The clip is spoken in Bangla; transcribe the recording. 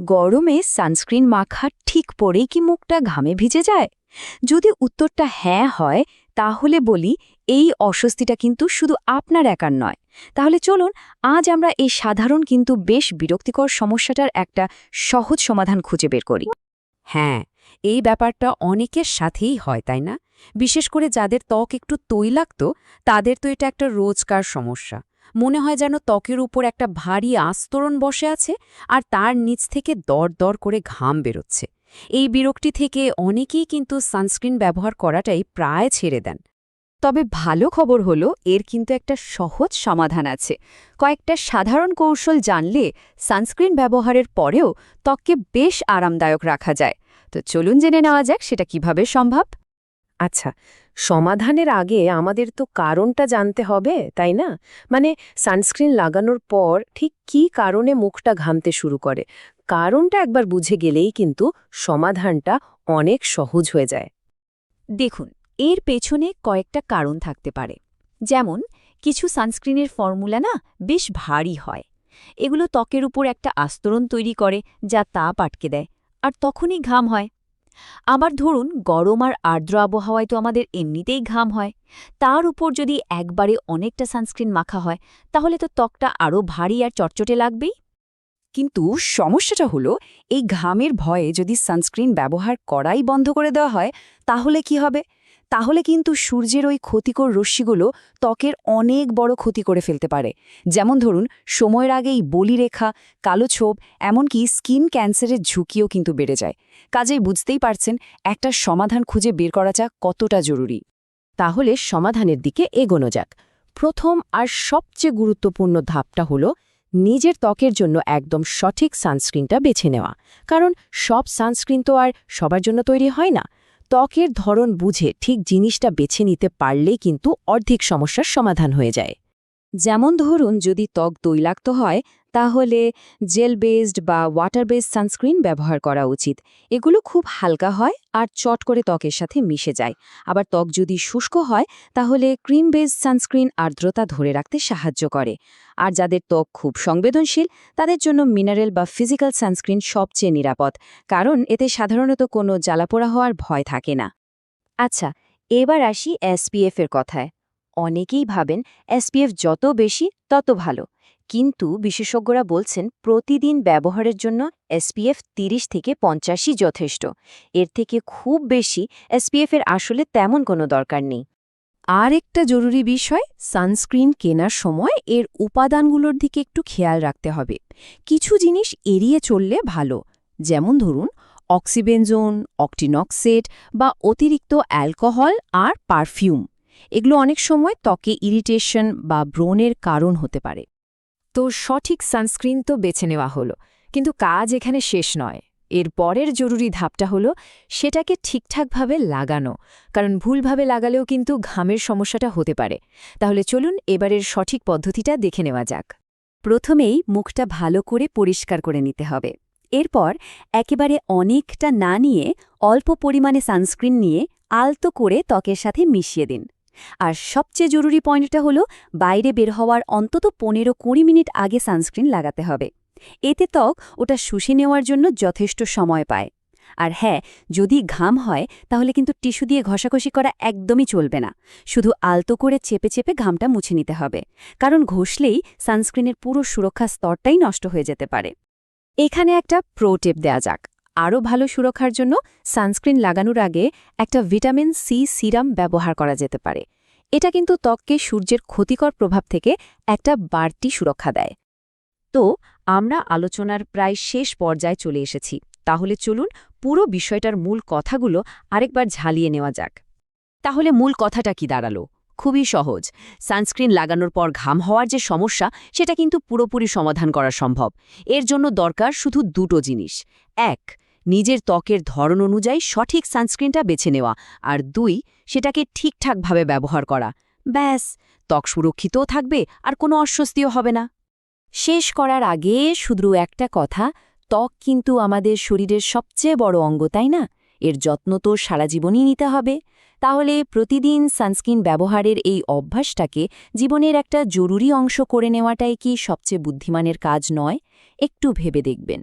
গরমে সানস্ক্রিন মাখা ঠিক পরেই কি মুখটা ঘামে ভিজে যায়? যদি উত্তরটা হ্যাঁ হয়, তাহলে বলি এই অস্বস্তিটা কিন্তু শুধু আপনার একার নয়। তাহলে চলুন আজ আমরা এই সাধারণ কিন্তু বেশ বিরক্তিকর সমস্যাটার একটা সহজ সমাধান খুঁজে বের করি। হ্যাঁ, এই ব্যাপারটা অনেকের সাথেই হয়, তাই না? বিশেষ করে যাদের ত্বক একটু তৈলাক্ত, তাদের তো এটা একটা রোজকার সমস্যা। মনে হয় যেন ত্বকের উপর একটা ভারী আস্তরণ বসে আছে আর তার নিচ থেকে দর করে ঘাম বেরোচ্ছে। এই বিরক্তি থেকে অনেকেই কিন্তু সানস্ক্রিন ব্যবহার করাটাই প্রায় ছেড়ে দেন। তবে ভালো খবর হলো এর কিন্তু একটা সহজ সমাধান আছে। কয়েকটা সাধারণ কৌশল জানলে সানস্ক্রিন ব্যবহারের পরেও ত্বককে বেশ আরামদায়ক রাখা যায়। তো চলুন জেনে নেওয়া যাক সেটা কিভাবে সম্ভব। আচ্ছা, সমাধানের আগে আমাদের তো কারণটা জানতে হবে, তাই না? মানে সানস্ক্রিন লাগানোর পর ঠিক কী কারণে মুখটা ঘামতে শুরু করে? কারণটা একবার বুঝে গেলেই কিন্তু সমাধানটা অনেক সহজ হয়ে যায়। দেখুন, এর পেছনে কয়েকটা কারণ থাকতে পারে। যেমন কিছু সানস্ক্রিনের ফর্মুলা না বেশ ভারী হয়। এগুলো ত্বকের উপর একটা আস্তরণ তৈরি করে যা তাপ আটকে দেয়, আর তখনই ঘাম হয়। আবার ধরুন গরম আর আর্দ্র আবহাওয়ায় তো আমাদের এমনিতেই ঘাম হয়, তার উপর যদি একবারে অনেকটা সানস্ক্রিন মাখা হয়, তাহলে তো ত্বকটা আরও ভারী আর চটচটে লাগবেই। কিন্তু সমস্যাটা হলো এই ঘামের ভয়ে যদি সানস্ক্রিন ব্যবহার করাই বন্ধ করে দেওয়া হয়, তাহলে কি হবে? তাহলে কিন্তু সূর্যের ওই ক্ষতিকর রশ্মিগুলো ত্বকের অনেক বড় ক্ষতি করে ফেলতে পারে। যেমন ধরুন সময়ের আগেই বলিরেখা, কালো ছোপ, এমনকি স্কিন ক্যান্সারের ঝুঁকিও কিন্তু বেড়ে যায়। কাজেই বুঝতেই পারছেন একটা সমাধান খুঁজে বের করাটা কতটা জরুরি। তাহলে সমাধানের দিকে এগোনো যাক। প্রথম আর সবচেয়ে গুরুত্বপূর্ণ ধাপটা হলো নিজের ত্বকের জন্য একদম সঠিক সানস্ক্রিনটা বেছে নেওয়া। কারণ সব সানস্ক্রিন তো আর সবার জন্য তৈরি হয় না। ত্বকের ধরন বুঝে ঠিক জিনিসটা বেছে নিতে পারলেই কিন্তু অর্ধেক সমস্যার সমাধান হয়ে যায়। যেমন ধরুন যদি ত্বক তৈলাক্ত হয়, তাহলে জেল বেসড বা ওয়াটার বেসড সানস্ক্রিন ব্যবহার করা উচিত। এগুলো খুব হালকা হয় আর চট করে ত্বকের সাথে মিশে যায়। আবার ত্বক যদি শুষ্ক হয়, তাহলে ক্রিম বেসড সানস্ক্রিন আর্দ্রতা ধরে রাখতে সাহায্য করে। আর যাদের ত্বক খুব সংবেদনশীল, তাদের জন্য মিনারেল বা ফিজিক্যাল সানস্ক্রিন সবচেয়ে নিরাপদ, কারণ এতে সাধারণত কোনো জ্বালাপোড়া হওয়ার ভয় থাকে না। আচ্ছা, এবার আসি এসপিএফ এর কথায়। অনেকেই ভাবেন এসপিএফ যত বেশি তত ভালো, কিন্তু বিশেষজ্ঞরা বলছেন প্রতিদিন ব্যবহারের জন্য এসপিএফ 30 থেকে 50ই যথেষ্ট। এর থেকে খুব বেশি এসপিএফ এর আসলে তেমন কোনো দরকার নেই। আর একটা জরুরি বিষয়, সানস্ক্রিন কেনার সময় এর উপাদানগুলোর দিকে একটু খেয়াল রাখতে হবে। কিছু জিনিস এড়িয়ে চললে ভালো, যেমন ধরুন অক্সিবেনজোন, অক্টিনক্সেট বা অতিরিক্ত অ্যালকোহল আর পারফিউম। এগুলো অনেক সময় ত্বকে ইরিটেশন বা ব্রণের কারণ হতে পারে। তো সঠিক সানস্ক্রিন তো বেছে নেওয়া হলো, কিন্তু কাজ এখানে শেষ নয়। এর পরের জরুরি ধাপটা হলো সেটাকে ঠিকঠাকভাবে লাগানো, কারণ ভুলভাবে লাগালেও কিন্তু ঘামের সমস্যাটা হতে পারে। তাহলে চলুন এবারের সঠিক পদ্ধতিটা দেখে নেওয়া যাক। প্রথমেই মুখটা ভালো করে পরিষ্কার করে নিতে হবে। এরপর একেবারে অনেকটা না নিয়ে অল্প পরিমাণে সানস্ক্রিন নিয়ে আলতো করে ত্বকের সাথে মিশিয়ে দিন। আর সবচেয়ে জরুরি পয়েন্টটা হলো বাইরে বের হওয়ার অন্তত 15-20 মিনিট আগে সানস্ক্রিন লাগাতে হবে। এতে ত্বক ওটা শুষে নেওয়ার জন্য যথেষ্ট সময় পায়। আর হ্যাঁ, যদি ঘাম হয় তাহলে কিন্তু টিস্যু দিয়ে ঘষাঘষি করা একদমই চলবে না। শুধু আলতো করে চেপে চেপে ঘামটা মুছে নিতে হবে, কারণ ঘষলেই সানস্ক্রিনের পুরো সুরক্ষা স্তরটাই নষ্ট হয়ে যেতে পারে। এখানে একটা প্রো টিপ দেয়া যাক। আরও ভালো সুরক্ষার জন্য সানস্ক্রিন লাগানোর আগে একটা ভিটামিন সি সিরাম ব্যবহার করা যেতে পারে। এটা কিন্তু ত্বককে সূর্যের ক্ষতিকর প্রভাব থেকে একটা বাড়তি সুরক্ষা দেয়। তো আমরা আলোচনার প্রায় শেষ পর্যায়ে চলে এসেছি। তাহলে চলুন পুরো বিষয়টার মূল কথাগুলো আরেকবার ঝালিয়ে নেওয়া যাক। তাহলে মূল কথাটা কি দাঁড়ালো? খুবই সহজ। সানস্ক্রিন লাগানোর পর ঘাম হওয়ার যে সমস্যা, সেটা কিন্তু পুরোপুরি সমাধান করা সম্ভব। এর জন্য দরকার শুধু দুটো জিনিস। 1, নিজের ত্বকের ধরন অনুযায়ী সঠিক সানস্ক্রিনটা বেছে নেওয়া, আর 2, সেটাকে ঠিকঠাকভাবে ব্যবহার করা। ব্যাস, ত্বক সুরক্ষিতও থাকবে আর কোনো অস্বস্তিও হবে না। শেষ করার আগে শুধু একটা কথা, ত্বক কিন্তু আমাদের শরীরের সবচেয়ে বড় অঙ্গ, তাই না? এর যত্ন তো সারা জীবনই নিতে হবে। তাহলে প্রতিদিন সানস্ক্রিন ব্যবহারের এই অভ্যাসটাকে জীবনের একটা জরুরি অংশ করে নেওয়াটাই কি সবচেয়ে বুদ্ধিমানের কাজ নয়? একটু ভেবে দেখবেন।